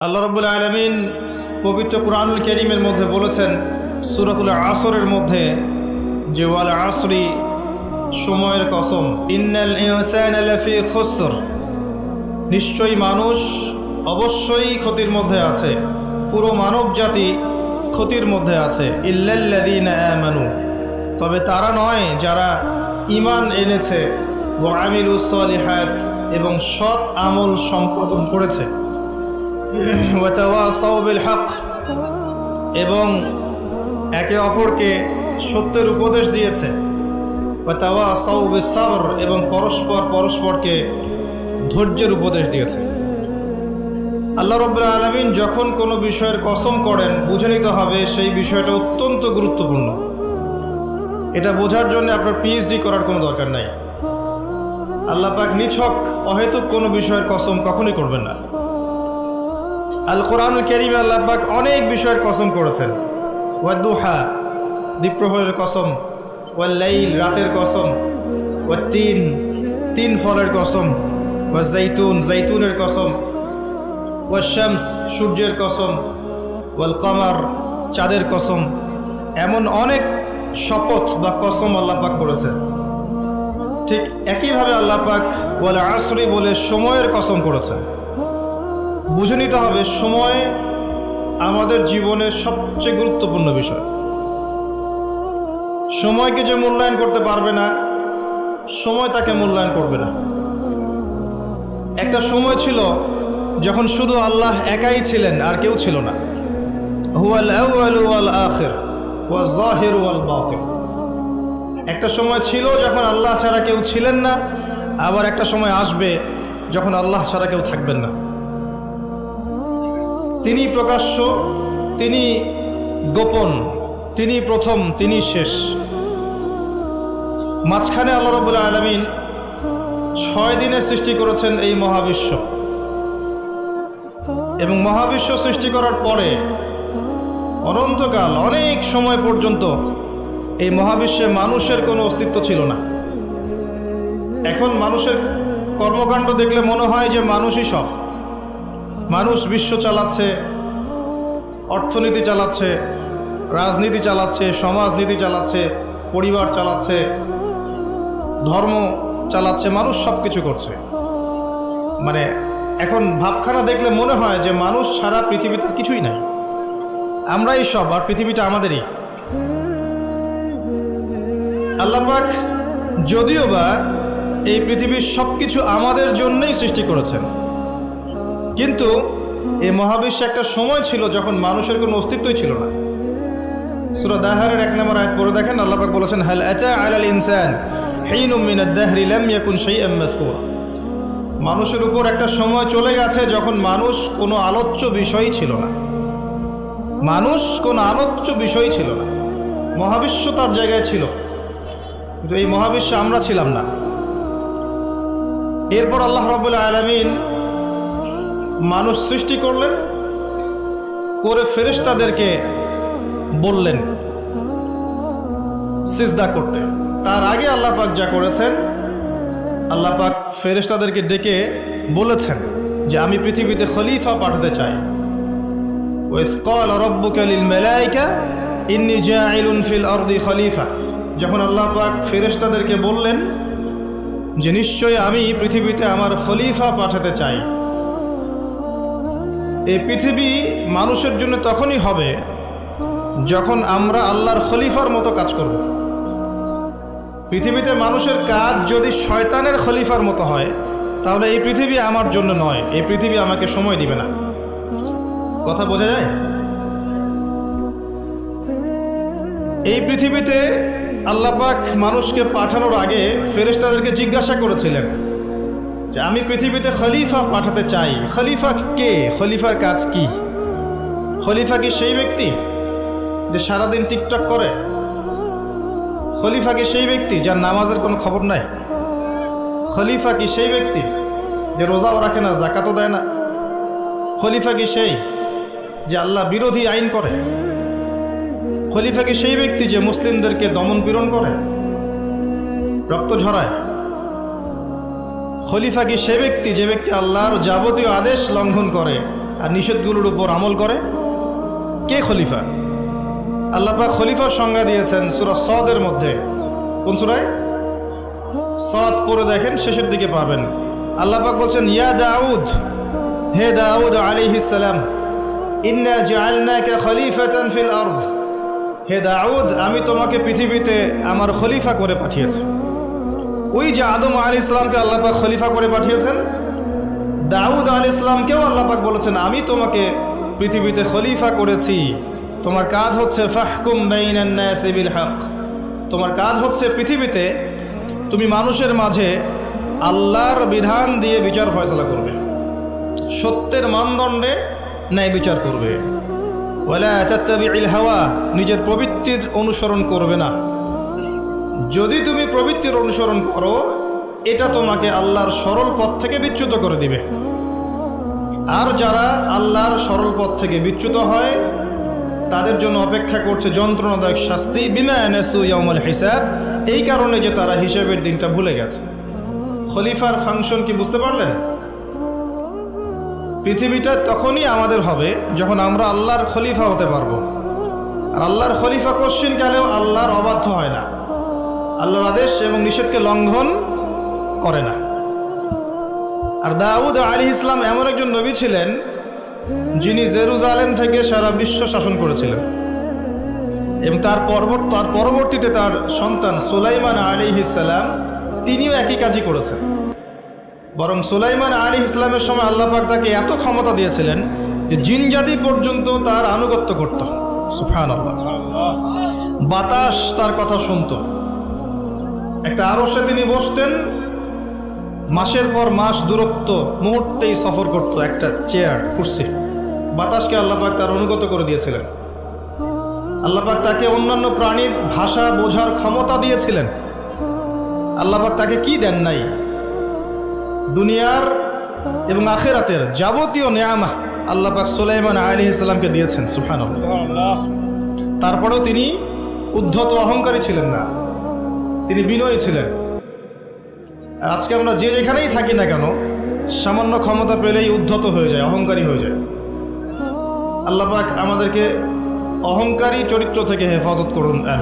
আল্লাহ রাব্বুল আলামিন পবিত্র কুরআনুল কারীমের মধ্যে বলেছেন সূরাতুল আসরের মধ্যে যে ওয়াল আসরি, সময়ের কসম, ইন্নাল ইনসানা লাফি খুসর, নিশ্চয়ই মানুষ অবশ্যই ক্ষতির মধ্যে আছে, পুরো মানব জাতি ক্ষতির মধ্যে আছে। ইল্লাল্লাযীনা আমানু, তবে তারা নয় যারা ঈমান এনেছে, ওয়া আমিলুস সলিহাত, এবং সৎ আমল সম্পাদন করেছে, ওয়া তাওয়াসাউ বিল হক, এবং একে অপরকে সত্যের উপদেশ দিয়েছে, ওয়া তাওয়াসাউ বিস সাবর, এবং পরস্পরকে ধৈর্যের উপদেশ দিয়েছে। আল্লাহ রাব্বুল আলামিন যখন কোনো বিষয়ের কসম করেন, বুঝে নিতে হবে সেই বিষয়টা অত্যন্ত গুরুত্বপূর্ণ। এটা বোঝার জন্য আপনার পিএইচডি করার কোনো দরকার নাই। আল্লাহ পাক নিছক অহেতুক কোনো বিষয়ের কসম কখনোই করবেন না। আল কোরআনুল কারীমে আল্লাহ পাক অনেক বিষয়ের কসম করেছেন। ওয়াদ-দুহা, দ্বীপ্রহরের কসম, ওয়াল লাইল, রাতের কসম, ওয়াত-তিন, তিন ফলের কসম, ওয়াজ-জাইতুন, জাইতুনের কসম, ওয়াশ-শামস, সূর্যের কসম, ওয়াল কমার, চাঁদের কসম। এমন অনেক শপথ বা কসম আল্লাহ পাক করেছেন। ঠিক একইভাবে আল্লাহ পাক ওয়াল আসরি বলে সময়ের কসম করেছেন। বুঝে নিতে হবে সময় আমাদের জীবনের সবচেয়ে গুরুত্বপূর্ণ বিষয়। সময়কে যে মূল্যায়ন করতে পারবে না, সময় তাকে মূল্যায়ন করবে না। একটা সময় ছিল যখন শুধু আল্লাহ একাই ছিলেন, আর কেউ ছিল না। হুয়াল আউয়ালু ওয়াল আখির ওয়াজ যাহিরু ওয়াল বাতিন। একটা সময় ছিল যখন আল্লাহ ছাড়া কেউ ছিলেন না, আবার একটা সময় আসবে যখন আল্লাহ ছাড়া কেউ থাকবেন না। তিনি প্রকাশ্য, তিনি গোপন, তিনি প্রথম, তিনি শেষ। মাঝখানে আল্লাহ রাব্বুল আলামিন 6 দিনে সৃষ্টি করেছেন এই মহাবিশ্ব, এবং মহাবিশ্ব সৃষ্টি করার পরে অনন্তকাল, অনেক সময় পর্যন্ত এই মহাবিশ্বে মানুষের কোনো অস্তিত্ব ছিল না। এখন মানুষের কর্মকাণ্ড দেখলে মনে হয় যে মানুষই সব। মানুষ বিশ্ব চালাচ্ছে, অর্থনীতি চালাচ্ছে, রাজনীতি চালাচ্ছে, সমাজনীতি চালাচ্ছে, পরিবার চালাচ্ছে, ধর্ম চালাচ্ছে, মানুষ সব কিছু করছে। মানে এখন ভাবখানা দেখলে মনে হয় যে মানুষ ছাড়া পৃথিবীতে কিছুই নাই, আমরাই সব, আর পৃথিবীটা আমাদেরই। আল্লাহ পাক যদিও বা এই পৃথিবীর সব কিছু আমাদের জন্যই সৃষ্টি করেছেন, কিন্তু এই মহাবিশ্বে একটা সময় ছিল যখন মানুষের কোনো অস্তিত্বই ছিল না। সূরা দাহরের 1 নম্বর আয়াত পড়ে দেখেন, আল্লাহ পাক বলেছেন, হাল আতা আলাল ইনসান হিনুম মিনাদ দাহরি লাম ইয়াকুন শাইআন মাযকুরা। মানুষের উপর একটা সময় চলে গেছে যখন মানুষ কোনো আলোচ্য বিষয়ই ছিল না। মানুষ কোনো আলোচ্য বিষয় ছিল না। মহাবিশ্ব তার জায়গায় ছিল, কিন্তু এই মহাবিশ্বে আমরা ছিলাম না। এরপর আল্লাহ রাব্বুল আলামিন মানুষ সৃষ্টি করলেন, করে ফেরেশতাদেরকে বললেন সিজদা করতে। তার আগে আল্লাহ পাক যা করেছেন, আল্লাহ পাক ফেরেশতাদেরকে ডেকে বলেছেন যে আমি পৃথিবীতে খলিফা পাঠাতে চাই। ওয়াইয ক্বালা রাব্বুকা লিল মালায়েকা ইন্নী জাঈলুন ফিল আরদি খলিফা। যখন আল্লাহ পাক ফেরেশতাদেরকে বললেন যে নিশ্চয়ই আমি পৃথিবীতে আমার খলিফা পাঠাতে চাই। এই পৃথিবী মানুষের জন্য তখনই হবে যখন আমরা আল্লাহর খলিফার মতো কাজ করব। পৃথিবীতে মানুষের কাজ যদি শয়তানের খলিফার মতো হয়, তাহলে এই পৃথিবী আমার জন্য নয়, এই পৃথিবী আমাকে সময় দিবে না। কথা বোঝা যায়? এই পৃথিবীতে আল্লাহ পাক মানুষকে পাঠানোর আগে ফেরেশতাদেরকে জিজ্ঞাসা করেছিলেন যে আমি পৃথিবীতে খলিফা পাঠাতে চাই। খলিফা কে? খলিফার কাজ কি? খলিফা কি সেই ব্যক্তি যে সারাদিন টিকটক করে? খলিফা কি সেই ব্যক্তি যার নামাজের কোনো খবর নাই? খলিফা কি সেই ব্যক্তি যে রোজাও রাখে না, যাকাতও দেয় না? খলিফা কি সেই যে আল্লাহ বিরোধী আইন করে? খলিফা কি সেই ব্যক্তি যে মুসলিমদেরকে দমন পীড়ন করে, রক্ত ঝরায়? খলিফা কি সে ব্যক্তি যে ব্যক্তি আল্লাহর যাবতীয় আদেশ লঙ্ঘন করে, আর নিষেধগুলোর উপর আমল করে? কে খলিফা? আল্লাহ পাক খলিফার সংজ্ঞা দিয়েছেন সূরা সদের মধ্যে। কোন সূরায়? সদ পড়ে দেখেন, শেষের দিকে পাবেন। আল্লাহ পাক বলছেন, ইয়া দাউদ, হে দাউদ আলাইহিস সালাম, ইন্না জাআলনাকা খলিফাতান ফিল আরদ, হে দাউদ, আমি তোমাকে পৃথিবীতে আমার খলিফা করে পাঠিয়েছি। ওই যে আদম আলাইহিস সালামকে আল্লাহ পাক খলিফা করে পাঠিয়েছেন, দাউদ আলাইহিস সালামকেও আল্লাহ পাক বলেছেন, আমি তোমাকে পৃথিবীতে খলিফা করেছি। তোমার কাজ হচ্ছে ফাহকুম বাইনান নাসি বিল হক, তোমার কাজ হচ্ছে পৃথিবীতে তুমি মানুষের মাঝে আল্লাহর বিধান দিয়ে বিচার ফয়সালা করবে, সত্যের মানদণ্ডে ন্যায় বিচার করবে। ওয়ালা তাত্তাবিউল হাওয়া, নিজের প্রবৃত্তির অনুসরণ করবে না। যদি তুমি প্রবৃত্তির অনুসরণ করো, এটা তোমাকে আল্লাহর সরল পথ থেকে বিচ্যুত করে দিবে। আর যারা আল্লাহর সরল পথ থেকে বিচ্যুত হয়, তাদের জন্য অপেক্ষা করছে যন্ত্রণাদায়ক শাস্তি, বিমা নাসু ইয়াউমাল হিসাব, এই কারণে যে তারা হিসাবের দিনটা ভুলে গেছে। খলিফার ফাংশন কি বুঝতে পারলেন? পৃথিবীটা তখনই আমাদের হবে যখন আমরা আল্লাহর খলিফা হতে পারবো। আর আল্লাহর খলিফা কোশ্চিন কালেও আল্লাহর অবাধ্য হয় না, আল্লাহর আদেশ এবং নিষেধকে লঙ্ঘন করে না। আর দাউদ আলাইহিস সালাম এমন একজন নবী ছিলেন যিনি জেরুজালেম থেকে সারা বিশ্ব শাসন করেছিলেন, এবং তার পরবর্তীতে তার সন্তান সুলাইমান আলাইহিস সালাম তিনিও একই কাজই করেছেন। বরং সুলাইমান আলাইহিস সালামের সময় আল্লাহ পাক তাকে এত ক্ষমতা দিয়েছিলেন যে জিনজাতি পর্যন্ত তার আনুগত্য করত। সুবহানাল্লাহ। বাতাস তার কথা শুনত। একটা আরশে তিনি বসতেন, মাসের পর মাস দূরত্ব মুহূর্তেই সফর করত একটা চেয়ার, কুরসি। বাতাসকে আল্লাহ পাক তার অনুগত করে দিয়েছিলেন। আল্লাহ পাক তাকে অন্যান্য প্রাণীর ভাষা বোঝার ক্ষমতা দিয়েছিলেন। আল্লাহ পাক তাকে কি দেন নাই? দুনিয়ার এবং আখিরাতের যাবতীয় নেয়ামা আল্লাহ পাক সুলাইমান আলাইহিস সালামকে দিয়েছেন। সুবহানাল্লাহ। তারপরেও তিনি উদ্ধত অহংকারী ছিলেন না, তিনি বিনয়ী ছিলেন। আর আজকে আমরা যে যেখানেই থাকি না কেন, সামান্য ক্ষমতা পেলেই উদ্ধত হয়ে যায়, অহংকারী হয়ে যায়। আল্লাহ পাক আমাদেরকে অহংকারী চরিত্র থেকে হেফাজত করুন, আমিন।